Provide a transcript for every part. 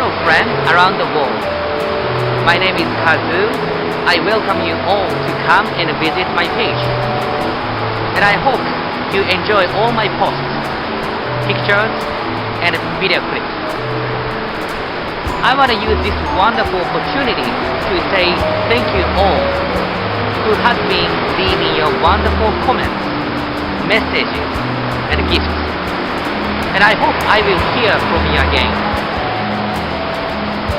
fellow friends around the world. My name is KAZU. I welcome you all to come and visit my page. And I hope you enjoy all my posts, pictures, and video clips. I want to use this wonderful opportunity to say thank you all who have been leaving your wonderful comments, messages, and gifts. And I hope I will hear from you again.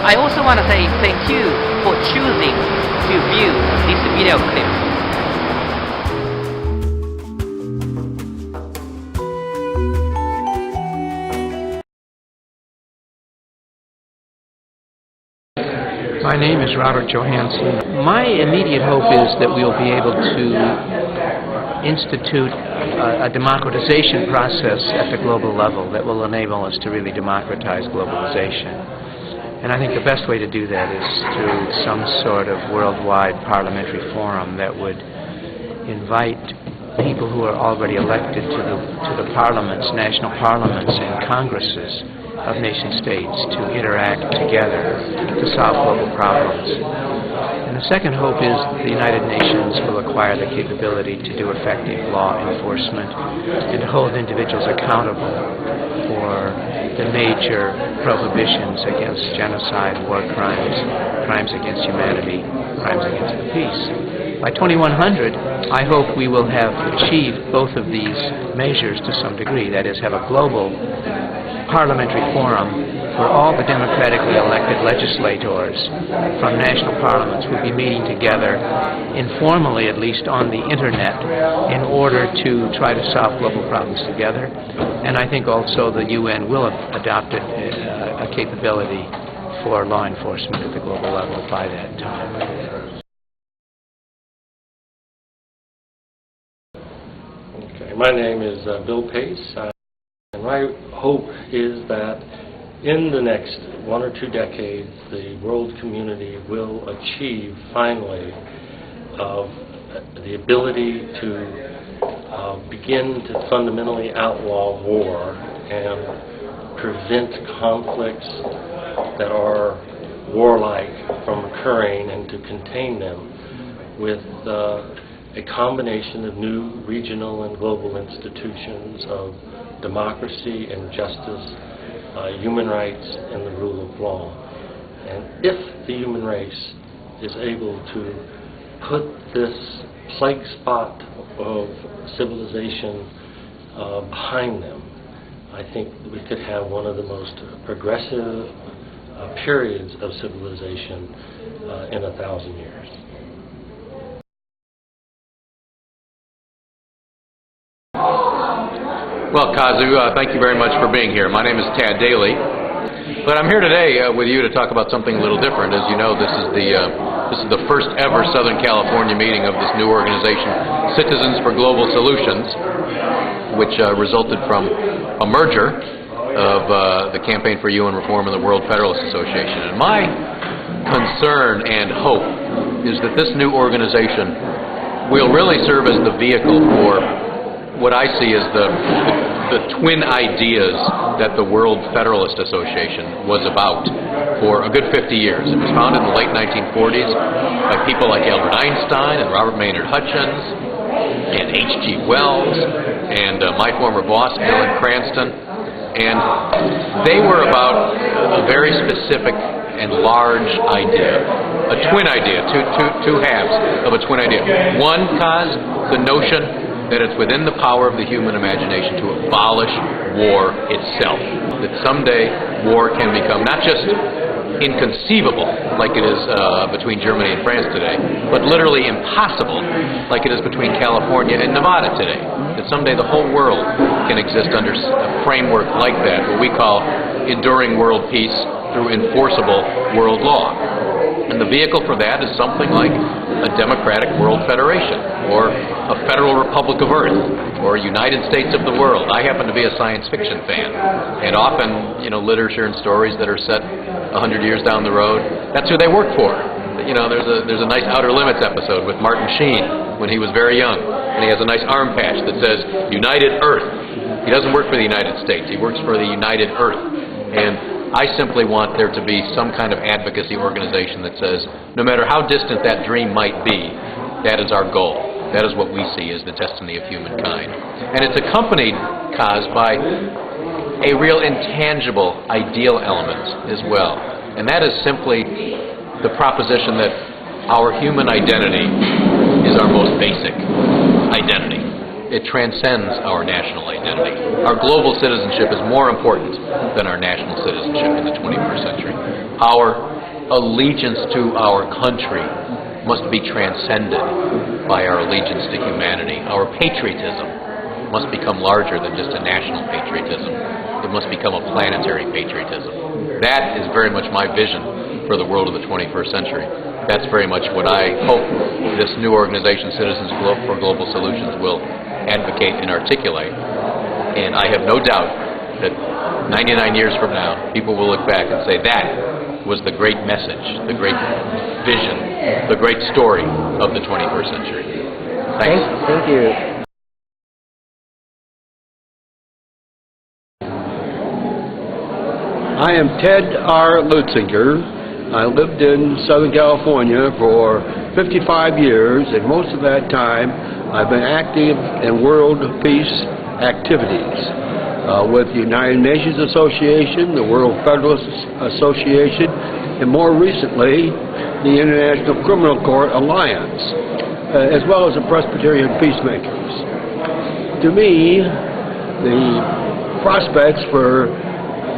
I also want to say thank you for choosing to view this video clip. My name is Robert Johansen. My immediate hope is that we will be able to institute a democratization process at the global level that will enable us to really democratize globalization. And I think the best way to do that is through some sort of worldwide parliamentary forum that would invite people who are already elected to the parliaments, national parliaments and congresses of nation states to interact together to solve global problems. And the second hope is the United Nations will acquire the capability to do effective law enforcement and to hold individuals accountable for the major prohibitions against genocide, war crimes, crimes against humanity, crimes against the peace. By 2100, I hope we will have achieved both of these measures to some degree, that is, have a global parliamentary forum where all the democratically elected legislators from national parliaments will be meeting together, informally at least on the internet, in order to try to solve global problems together. And I think also the UN will have adopted a capability for law enforcement at the global level by that time. Okay, my name is Bill Pace. And my hope is that in the next 1 or 2 decades, the world community will achieve, finally, the ability to begin to fundamentally outlaw war and prevent conflicts that are warlike from occurring and to contain them with a combination of new regional and global institutions of democracy and justice, human rights, and the rule of law. And if the human race is able to put this plague spot of civilization behind them, I think we could have one of the most progressive periods of civilization in 1,000 years. Well, KAZU, thank you very much for being here. My name is Daley, but I'm here today with you to talk about something a little different. As you know, this is the first ever Southern California meeting of this new organization, Citizens for Global Solutions, which resulted from a merger of the Campaign for UN Reform and the World Federalist Association. And my concern and hope is that this new organization will really serve as the vehicle for what I see as the twin ideas that the World Federalist Association was about for a good 50 years. It was founded in the late 1940s by people like Albert Einstein and Robert Maynard Hutchins and H.G. Wells and my former boss, Alan Cranston. And they were about a very specific and large idea, a twin idea, two halves of a twin idea. One, the notion that it's within the power of the human imagination to abolish war itself. That someday war can become not just inconceivable, like it is between Germany and France today, but literally impossible, like it is between California and Nevada today. That someday the whole world can exist under a framework like that, what we call enduring world peace through enforceable world law. And the vehicle for that is something like a democratic world federation, or a federal republic of Earth, or United States of the world. I happen to be a science fiction fan, and often, literature and stories that are set 100 years down the road, that's who they work for. There's a nice Outer Limits episode with Martin Sheen when he was very young, and he has a nice arm patch that says United Earth. He doesn't work for the United States, he works for the United Earth. And I simply want there to be some kind of advocacy organization that says, no matter how distant that dream might be, that is our goal. That is what we see as the destiny of humankind. And it's accompanied, Kaz, by a real intangible ideal element as well. And that is simply the proposition that our human identity is our most basic identity. It transcends our national identity. Our global citizenship is more important than our national citizenship in the 21st century. Our allegiance to our country must be transcended by our allegiance to humanity. Our patriotism must become larger than just a national patriotism. It must become a planetary patriotism. That is very much my vision for the world of the 21st century. That's very much what I hope this new organization, Citizens for Global Solutions, will advocate and articulate. And I have no doubt that 99 years from now, people will look back and say that was the great message, the great vision, the great story of the 21st century. Thanks. Thank you. I am Ted R. Leutzinger. I lived in Southern California for 55 years, and most of that time I've been active in world peace activities with the United Nations Association, the World Federalist Association, and more recently the International Criminal Court Alliance, as well as the Presbyterian Peacemakers. To me, the prospects for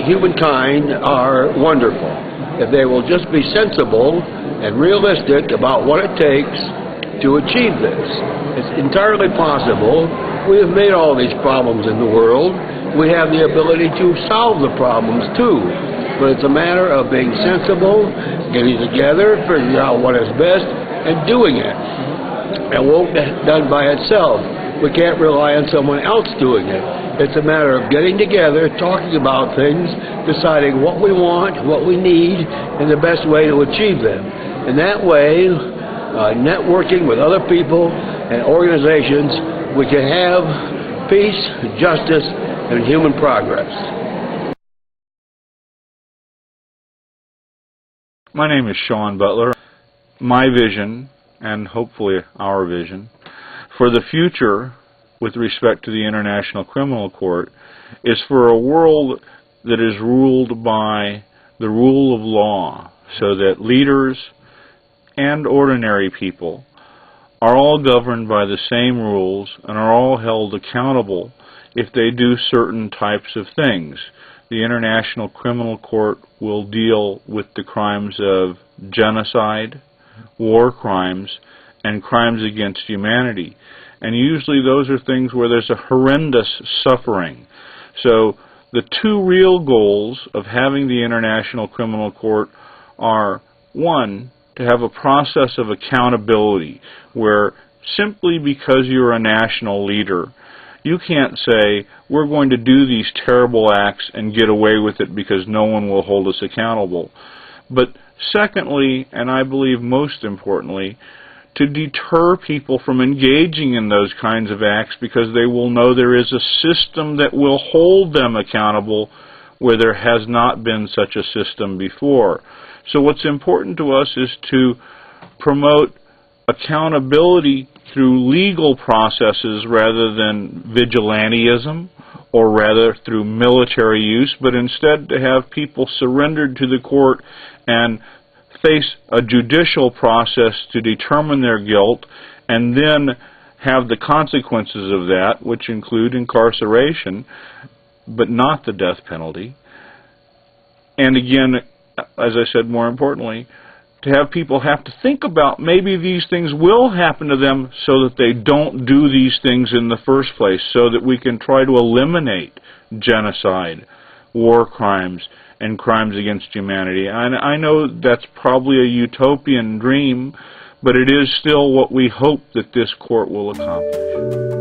humankind are wonderful if they will just be sensible and realistic about what it takes to achieve this. It's entirely possible. We have made all these problems in the world. We have the ability to solve the problems too. But it's a matter of being sensible, getting together, figuring out what is best, and doing it. It won't be done by itself. We can't rely on someone else doing it. It's a matter of getting together, talking about things, deciding what we want, what we need, and the best way to achieve them. And that way, networking with other people and organizations, we can have peace, justice, and human progress. My name is Sean Butler. My vision, and hopefully our vision, for the future with respect to the International Criminal Court is for a world that is ruled by the rule of law, so that leaders and ordinary people are all governed by the same rules and are all held accountable if they do certain types of things. The International Criminal Court will deal with the crimes of genocide, war crimes, and crimes against humanity. And usually those are things where there's a horrendous suffering. So the two real goals of having the International Criminal Court are, one, to have a process of accountability where simply because you're a national leader, you can't say, we're going to do these terrible acts and get away with it because no one will hold us accountable. But secondly, and I believe most importantly, to deter people from engaging in those kinds of acts because they will know there is a system that will hold them accountable where there has not been such a system before. So what's important to us is to promote accountability through legal processes rather than vigilantism or rather through military use, but instead to have people surrendered to the court and face a judicial process to determine their guilt and then have the consequences of that, which include incarceration, but not the death penalty. And again, as I said, more importantly, to have people have to think about maybe these things will happen to them so that they don't do these things in the first place, so that we can try to eliminate genocide, war crimes, and crimes against humanity. And I know that's probably a utopian dream, but it is still what we hope that this court will accomplish.